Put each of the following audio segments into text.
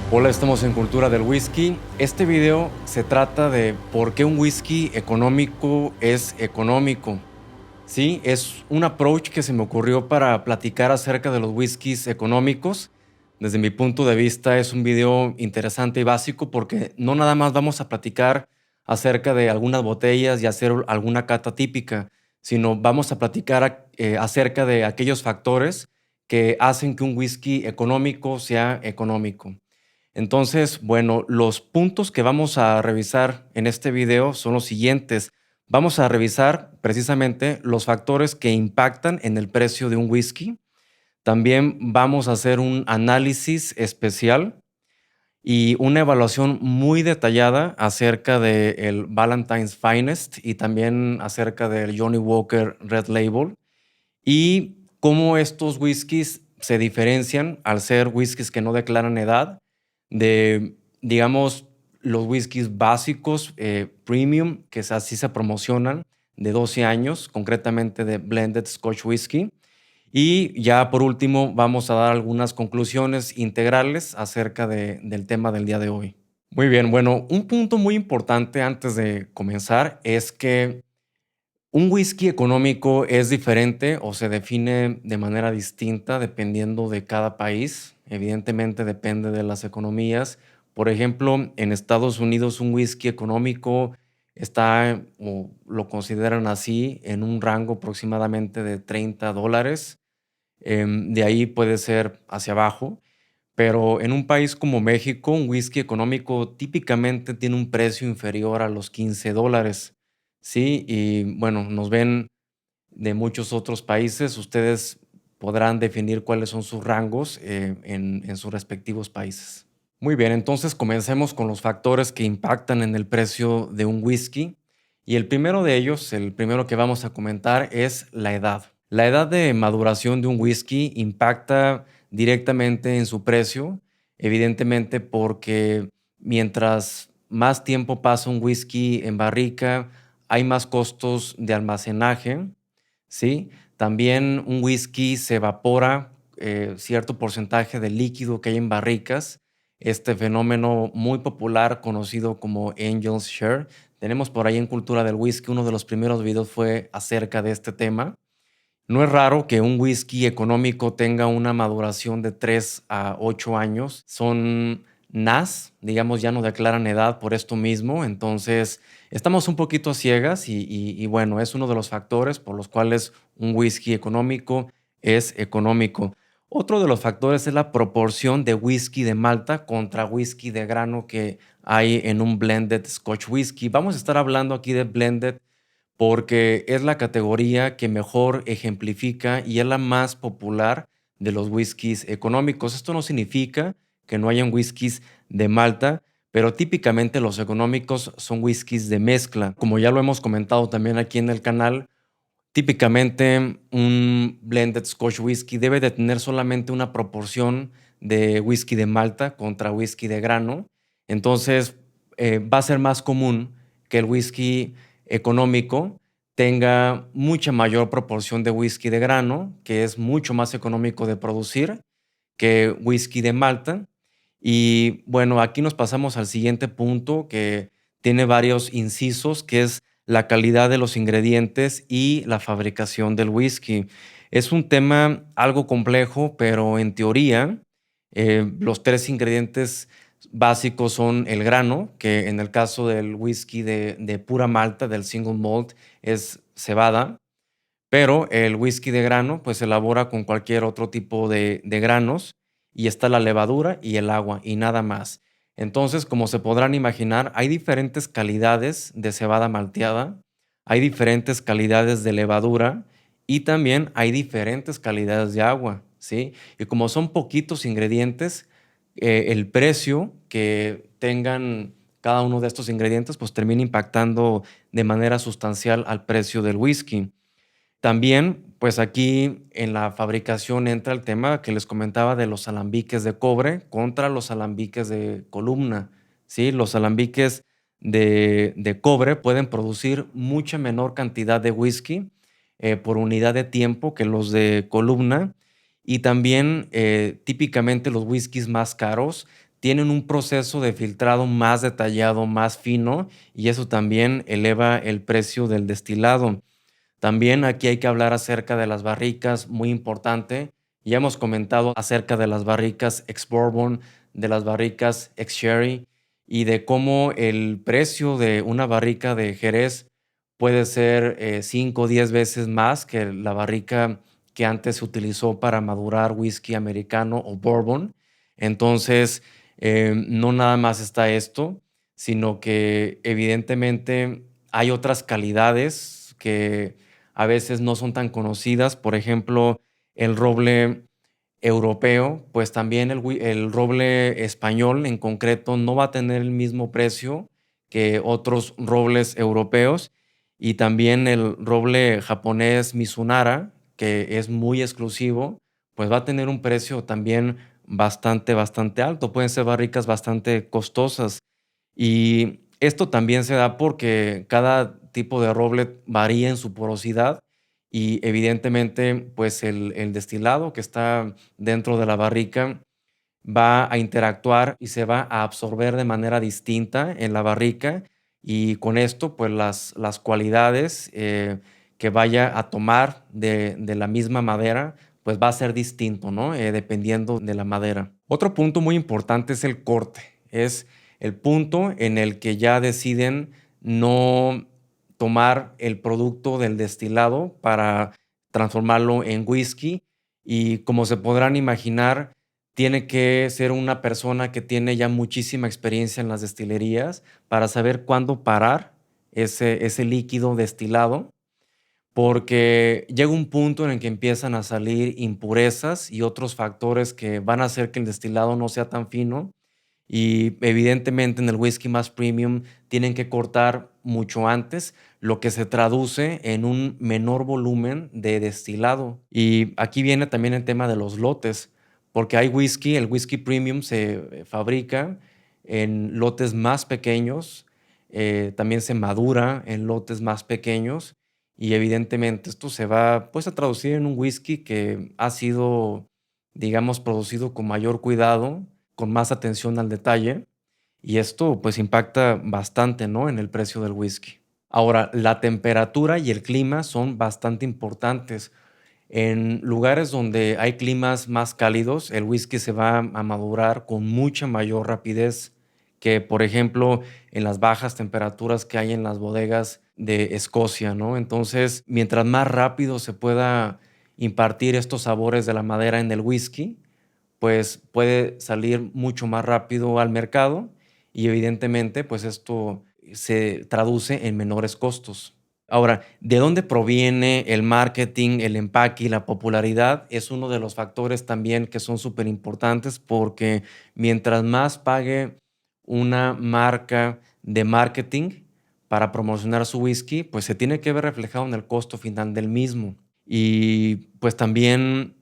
Hola, estamos en Cultura del Whisky. Este video se trata de por qué un whisky económico es económico. Sí, es un approach que se me ocurrió para platicar acerca de los whiskies económicos. Desde mi punto de vista es un video interesante y básico porque no nada más vamos a platicar acerca de algunas botellas y hacer alguna cata típica, sino vamos a platicar acerca de aquellos factores que hacen que un whisky económico sea económico. Entonces, bueno, los puntos que vamos a revisar en este video son los siguientes. Vamos a revisar precisamente los factores que impactan en el precio de un whisky. También vamos a hacer un análisis especial y una evaluación muy detallada acerca del Valentine's Finest y también acerca del Johnnie Walker Red Label y cómo estos whiskies se diferencian al ser whiskies que no declaran edad de, digamos, los whiskies básicos, premium, que así se promocionan, de 12 años, concretamente de Blended Scotch Whisky. Y ya por último vamos a dar algunas conclusiones integrales acerca del tema del día de hoy. Muy bien, bueno, un punto muy importante antes de comenzar es que un whisky económico es diferente o se define de manera distinta dependiendo de cada país. Evidentemente depende de las economías. Por ejemplo, en Estados Unidos un whisky económico está, o lo consideran así, en un rango aproximadamente de $30. De ahí puede ser hacia abajo. Pero en un país como México, un whisky económico típicamente tiene un precio inferior a los $15. Sí, y bueno, nos ven de muchos otros países. Ustedes podrán definir cuáles son sus rangos en sus respectivos países. Muy bien, entonces comencemos con los factores que impactan en el precio de un whisky. Y el primero de ellos, el primero que vamos a comentar, es la edad. La edad de maduración de un whisky impacta directamente en su precio, evidentemente porque mientras más tiempo pasa un whisky en barrica, hay más costos de almacenaje, ¿sí? También un whisky se evapora cierto porcentaje de líquido que hay en barricas, este fenómeno muy popular conocido como Angel's Share. Tenemos por ahí en Cultura del Whisky, uno de los primeros videos fue acerca de este tema. No es raro que un whisky económico tenga una maduración de 3 a 8 años. Son NAS, digamos, ya no declaran edad por esto mismo. Entonces, estamos un poquito a ciegas y bueno, es uno de los factores por los cuales un whisky económico es económico. Otro de los factores es la proporción de whisky de malta contra whisky de grano que hay en un blended Scotch whisky. Vamos a estar hablando aquí de blended porque es la categoría que mejor ejemplifica y es la más popular de los whiskies económicos. Esto no significa que no hayan whiskies de malta, pero típicamente los económicos son whiskies de mezcla. Como ya lo hemos comentado también aquí en el canal, típicamente un blended Scotch whisky debe de tener solamente una proporción de whisky de malta contra whisky de grano. Entonces, va a ser más común que el whisky económico tenga mucha mayor proporción de whisky de grano, que es mucho más económico de producir que whisky de malta. Y bueno, aquí nos pasamos al siguiente punto que tiene varios incisos, que es la calidad de los ingredientes y la fabricación del whisky. Es un tema algo complejo, pero en teoría los tres ingredientes básicos son el grano, que en el caso del whisky de pura malta, del single malt, es cebada, pero el whisky de grano, pues, se elabora con cualquier otro tipo de granos, y está la levadura y el agua, y nada más. Entonces, como se podrán imaginar, hay diferentes calidades de cebada malteada, hay diferentes calidades de levadura, y también hay diferentes calidades de agua, ¿sí? Y como son poquitos ingredientes, el precio que tengan cada uno de estos ingredientes, pues, termina impactando de manera sustancial al precio del whisky. También, pues aquí en la fabricación entra el tema que les comentaba de los alambiques de cobre contra los alambiques de columna, ¿sí? Los alambiques de cobre pueden producir mucha menor cantidad de whisky por unidad de tiempo que los de columna y también típicamente los whiskies más caros tienen un proceso de filtrado más detallado, más fino, y eso también eleva el precio del destilado. También aquí hay que hablar acerca de las barricas, muy importante. Ya hemos comentado acerca de las barricas ex-bourbon, de las barricas ex-sherry y de cómo el precio de una barrica de Jerez puede ser 5 o 10 veces más que la barrica que antes se utilizó para madurar whisky americano o bourbon. Entonces, no nada más está esto, sino que evidentemente hay otras calidades que a veces no son tan conocidas. Por ejemplo, el roble europeo, pues también el roble español en concreto no va a tener el mismo precio que otros robles europeos. Y también el roble japonés Mizunara, que es muy exclusivo, pues va a tener un precio también bastante alto. Pueden ser barricas bastante costosas. Y esto también se da porque cada tipo de roble varía en su porosidad y evidentemente pues el destilado que está dentro de la barrica va a interactuar y se va a absorber de manera distinta en la barrica y con esto pues las cualidades que vaya a tomar de la misma madera pues va a ser distinto, ¿no? Dependiendo de la madera. Otro punto muy importante es el corte. Es el punto en el que ya deciden no tomar el producto del destilado para transformarlo en whisky y como se podrán imaginar, tiene que ser una persona que tiene ya muchísima experiencia en las destilerías para saber cuándo parar ese líquido destilado, porque llega un punto en el que empiezan a salir impurezas y otros factores que van a hacer que el destilado no sea tan fino y evidentemente en el whisky más premium tienen que cortar mucho antes, lo que se traduce en un menor volumen de destilado. Y aquí viene también el tema de los lotes, porque hay whisky, el whisky premium se fabrica en lotes más pequeños, también se madura en lotes más pequeños y evidentemente esto se va pues a traducir en un whisky que ha sido, digamos, producido con mayor cuidado, con más atención al detalle, y esto pues impacta bastante, ¿no? En el precio del whisky. Ahora, la temperatura y el clima son bastante importantes. En lugares donde hay climas más cálidos, el whisky se va a madurar con mucha mayor rapidez que, por ejemplo, en las bajas temperaturas que hay en las bodegas de Escocia, ¿no? Entonces, mientras más rápido se pueda impartir estos sabores de la madera en el whisky, pues puede salir mucho más rápido al mercado y evidentemente pues esto se traduce en menores costos. Ahora, ¿de dónde proviene el marketing, el empaque y la popularidad? Es uno de los factores también que son súper importantes porque mientras más pague una marca de marketing para promocionar su whisky, pues se tiene que ver reflejado en el costo final del mismo. Y pues también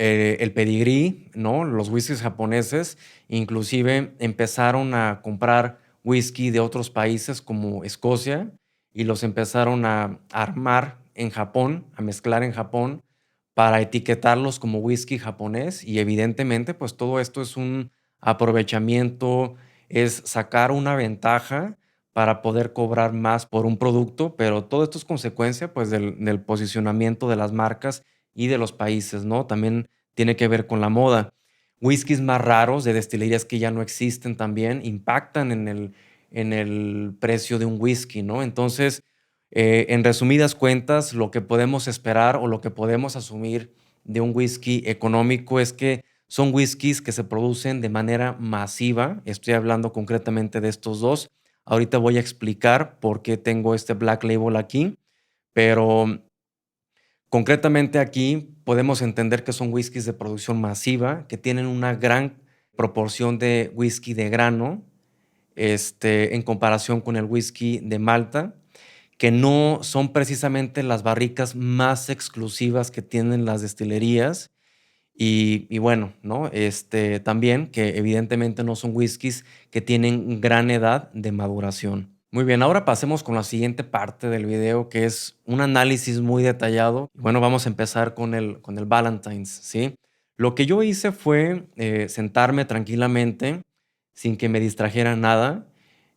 el pedigrí, ¿no? Los whiskies japoneses inclusive empezaron a comprar whisky de otros países como Escocia y los empezaron a armar en Japón, a mezclar en Japón para etiquetarlos como whisky japonés y evidentemente pues todo esto es un aprovechamiento, es sacar una ventaja para poder cobrar más por un producto, pero todo esto es consecuencia pues del posicionamiento de las marcas y de los países, ¿no? También tiene que ver con la moda. Whiskies más raros de destilerías que ya no existen también impactan en el precio de un whisky, ¿no? Entonces, en resumidas cuentas, lo que podemos esperar o lo que podemos asumir de un whisky económico es que son whiskies que se producen de manera masiva. Estoy hablando concretamente de estos dos. Ahorita voy a explicar por qué tengo este Black Label aquí, pero concretamente aquí podemos entender que son whiskies de producción masiva, que tienen una gran proporción de whisky de grano, en comparación con el whisky de malta, que no son precisamente las barricas más exclusivas que tienen las destilerías. Y bueno, ¿no? También que evidentemente no son whiskies que tienen gran edad de maduración. Muy bien, ahora pasemos con la siguiente parte del video, que es un análisis muy detallado. Bueno, vamos a empezar con el Ballantines, ¿sí? Lo que yo hice fue sentarme tranquilamente sin que me distrajera nada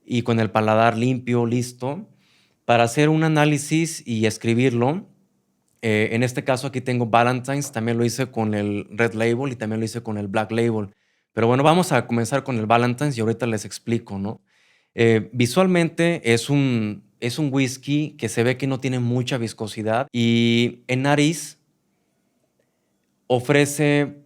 y con el paladar limpio, listo, para hacer un análisis y escribirlo. En este caso aquí tengo Ballantine's, también lo hice con el Red Label y también lo hice con el Black Label. Pero bueno, vamos a comenzar con el Ballantine's y ahorita les explico, ¿no? Visualmente es un whisky que se ve que no tiene mucha viscosidad y en nariz ofrece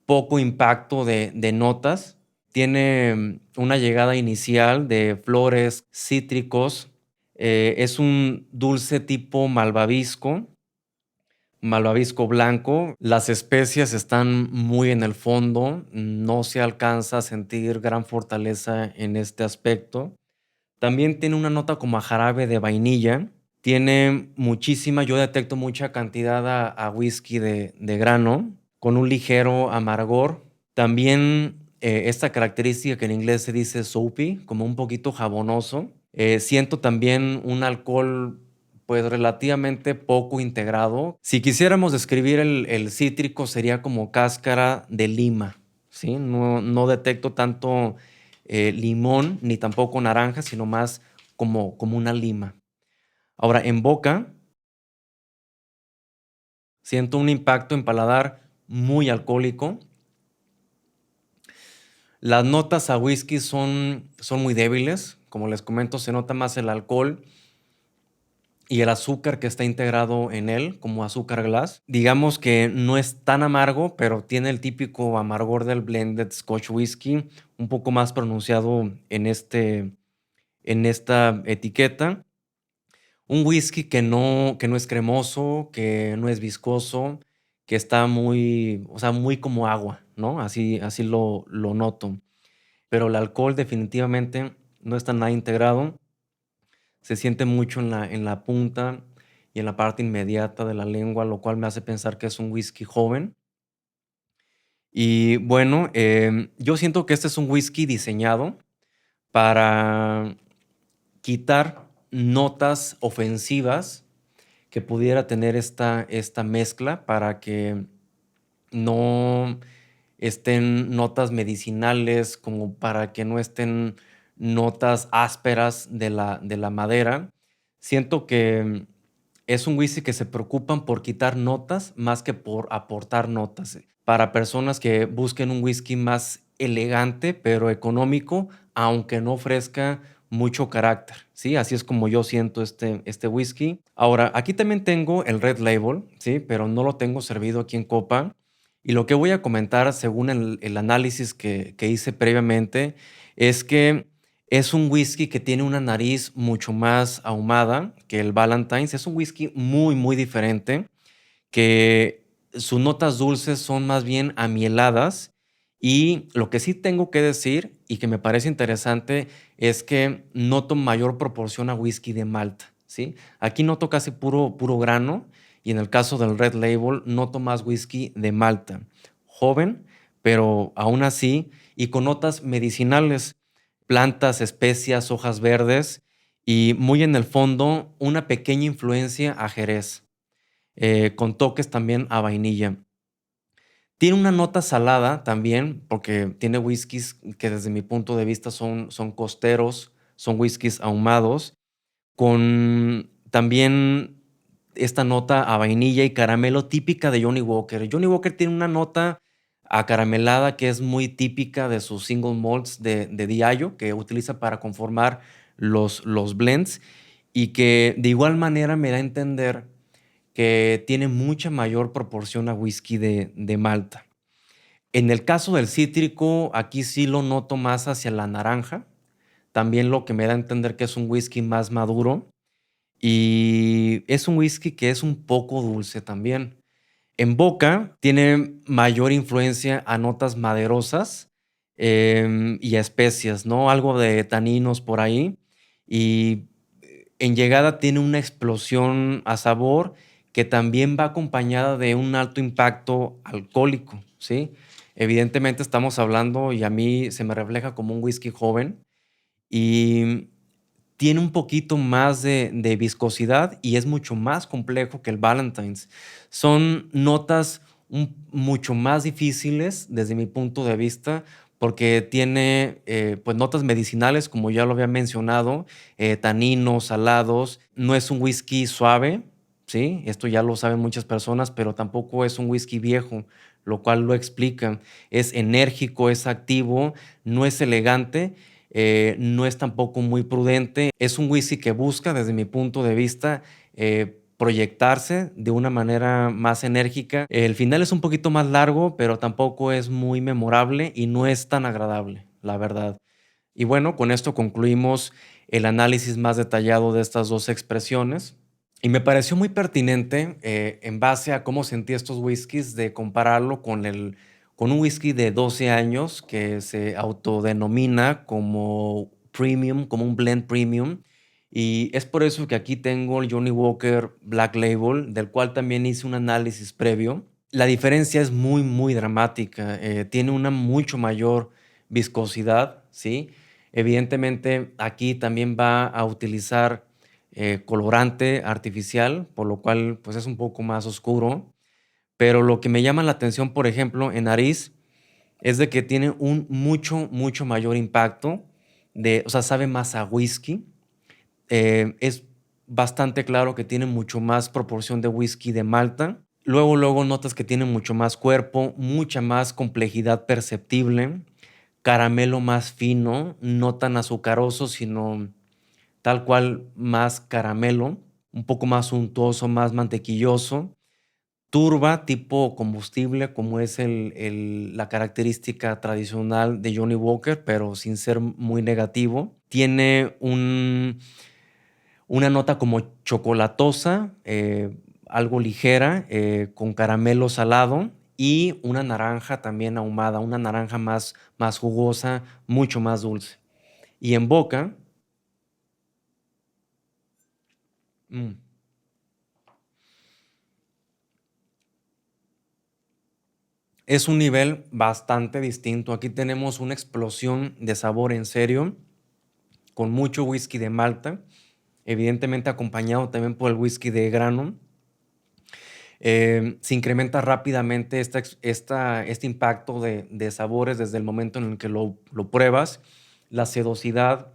poco impacto de notas. Tiene una llegada inicial de flores, cítricos. Es un dulce tipo malvavisco blanco. Las especias están muy en el fondo. No se alcanza a sentir gran fortaleza en este aspecto. También tiene una nota como a jarabe de vainilla. Tiene muchísima, yo detecto mucha cantidad a whisky de grano, con un ligero amargor. También esta característica que en inglés se dice soapy, como un poquito jabonoso. Siento también un alcohol pues relativamente poco integrado. Si quisiéramos describir el cítrico sería como cáscara de lima, ¿sí? No detecto tanto limón ni tampoco naranja, sino más como una lima. Ahora, en boca, siento un impacto en paladar muy alcohólico. Las notas a whisky son muy débiles. Como les comento, se nota más el alcohol y el azúcar que está integrado en él, como azúcar glass. Digamos que no es tan amargo, pero tiene el típico amargor del blended Scotch whisky, un poco más pronunciado en esta etiqueta. Un whisky que no es cremoso, que no es viscoso, que está muy, o sea, muy como agua, ¿no? Así lo noto. Pero el alcohol definitivamente no está nada integrado. Se siente mucho en la punta y en la parte inmediata de la lengua, lo cual me hace pensar que es un whisky joven. Y bueno, yo siento que este es un whisky diseñado para quitar notas ofensivas que pudiera tener esta mezcla para que no estén notas medicinales, como para que no estén notas ásperas de la madera. Siento que es un whisky que se preocupan por quitar notas más que por aportar notas. Para personas que busquen un whisky más elegante, pero económico, aunque no ofrezca mucho carácter, ¿sí? Así es como yo siento este whisky. Ahora, aquí también tengo el Red Label, ¿sí? Pero no lo tengo servido aquí en copa. Y lo que voy a comentar, según el análisis que hice previamente, es que es un whisky que tiene una nariz mucho más ahumada que el Ballantine's. Es un whisky muy, muy diferente, que sus notas dulces son más bien amieladas. Y lo que sí tengo que decir y que me parece interesante es que noto mayor proporción a whisky de malta, ¿sí? Aquí noto casi puro grano y en el caso del Red Label noto más whisky de malta, joven, pero aún así y con notas medicinales, plantas, especias, hojas verdes y muy en el fondo una pequeña influencia a jerez, con toques también a vainilla. Tiene una nota salada también, porque tiene whiskies que desde mi punto de vista son costeros, son whiskies ahumados, con también esta nota a vainilla y caramelo típica de Johnny Walker. Johnny Walker tiene una nota acaramelada que es muy típica de sus single malts de Diageo, que utiliza para conformar los blends y que de igual manera me da a entender que tiene mucha mayor proporción a whisky de malta. En el caso del cítrico, aquí sí lo noto más hacia la naranja, también lo que me da a entender que es un whisky más maduro y es un whisky que es un poco dulce también. En boca tiene mayor influencia a notas maderosas y a especias, ¿no? Algo de taninos por ahí. Y en llegada tiene una explosión a sabor que también va acompañada de un alto impacto alcohólico, ¿sí? Evidentemente estamos hablando y a mí se me refleja como un whisky joven y tiene un poquito más de viscosidad y es mucho más complejo que el Ballantine's. Son notas mucho más difíciles desde mi punto de vista porque tiene pues notas medicinales, como ya lo había mencionado, taninos, salados. No es un whisky suave, ¿sí? Esto ya lo saben muchas personas, pero tampoco es un whisky viejo, lo cual lo explica. Es enérgico, es activo, no es elegante, no es tampoco muy prudente. Es un whisky que busca, desde mi punto de vista, proyectarse de una manera más enérgica. El final es un poquito más largo, pero tampoco es muy memorable y no es tan agradable, la verdad. Y bueno, con esto concluimos el análisis más detallado de estas dos expresiones. Y me pareció muy pertinente, en base a cómo sentí estos whiskies, de compararlo con un whisky de 12 años que se autodenomina como premium, como un blend premium. Y es por eso que aquí tengo el Johnny Walker Black Label, del cual también hice un análisis previo. La diferencia es muy, muy dramática. Tiene una mucho mayor viscosidad, ¿sí? Evidentemente, aquí también va a utilizar colorante artificial, por lo cual pues es un poco más oscuro. Pero lo que me llama la atención, por ejemplo, en nariz, es de que tiene un mucho, mucho mayor impacto, o sea, sabe más a whisky. Es bastante claro que tiene mucho más proporción de whisky de malta. Luego, luego notas que tiene mucho más cuerpo, mucha más complejidad perceptible, caramelo más fino, no tan azucaroso, sino tal cual más caramelo, un poco más untuoso, más mantequilloso, turba tipo combustible, como es la característica tradicional de Johnny Walker, pero sin ser muy negativo. Tiene una nota como chocolatosa, algo ligera, con caramelo salado y una naranja también ahumada, una naranja más jugosa, mucho más dulce. Y en boca, mm, es un nivel bastante distinto. Aquí tenemos una explosión de sabor en serio, con mucho whisky de malta, evidentemente acompañado también por el whisky de grano. Se incrementa rápidamente este impacto de sabores desde el momento en el que lo pruebas. La sedosidad,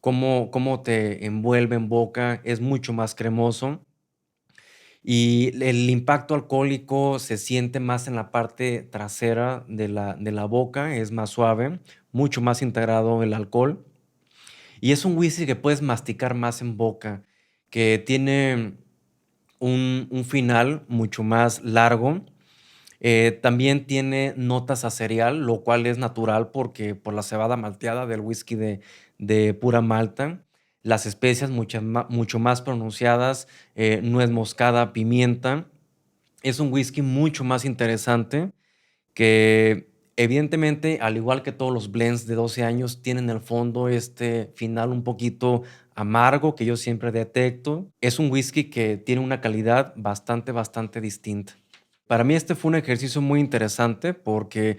cómo te envuelve en boca, es mucho más cremoso. Y el impacto alcohólico se siente más en la parte trasera de la boca, es más suave, mucho más integrado el alcohol. Y es un whisky que puedes masticar más en boca, que tiene un final mucho más largo. También tiene notas a cereal, lo cual es natural porque por la cebada malteada del whisky de pura malta. Las especias mucho más pronunciadas, nuez moscada, pimienta. Es un whisky mucho más interesante que evidentemente, al igual que todos los blends de 12 años, tienen en el fondo este final un poquito amargo que yo siempre detecto. Es un whisky que tiene una calidad bastante, bastante distinta. Para mí este fue un ejercicio muy interesante porque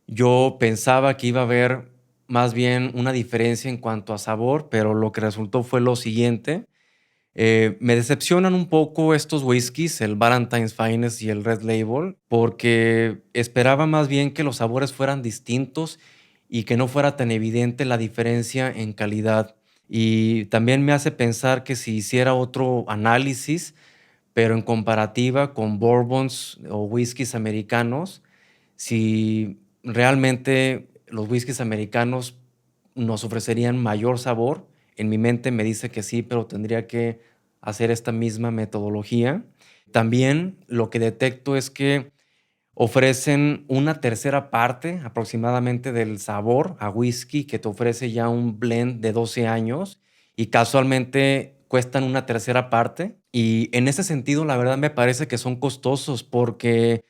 yo pensaba que iba a haber más bien una diferencia en cuanto a sabor, pero lo que resultó fue lo siguiente. Me decepcionan un poco estos whiskies, el Ballantine's Finest y el Red Label, porque esperaba más bien que los sabores fueran distintos y que no fuera tan evidente la diferencia en calidad. Y también me hace pensar que si hiciera otro análisis, pero en comparativa con bourbons o whiskies americanos, si realmente los whiskies americanos nos ofrecerían mayor sabor. En mi mente me dice que sí, pero tendría que hacer esta misma metodología. También lo que detecto es que ofrecen una tercera parte aproximadamente del sabor a whisky que te ofrece ya un blend de 12 años y casualmente cuestan una tercera parte. Y en ese sentido, la verdad me parece que son costosos porque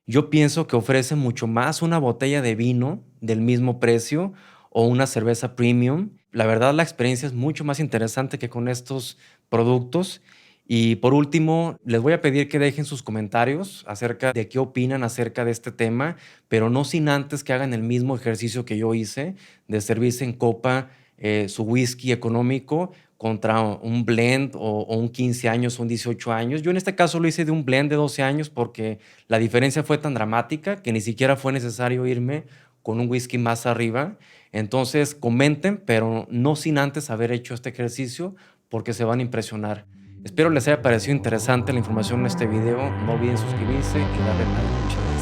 yo pienso que ofrecen mucho más una botella de vino del mismo precio o una cerveza premium. La verdad, la experiencia es mucho más interesante que con estos productos. Y por último, les voy a pedir que dejen sus comentarios acerca de qué opinan acerca de este tema, pero no sin antes que hagan el mismo ejercicio que yo hice de servirse en copa su whisky económico contra un blend o un 15 años o un 18 años. Yo en este caso lo hice de un blend de 12 años porque la diferencia fue tan dramática que ni siquiera fue necesario irme con un whisky más arriba. Entonces comenten, pero no sin antes haber hecho este ejercicio porque se van a impresionar. Espero les haya parecido interesante la información en este video. No olviden suscribirse y darle like. Muchas gracias.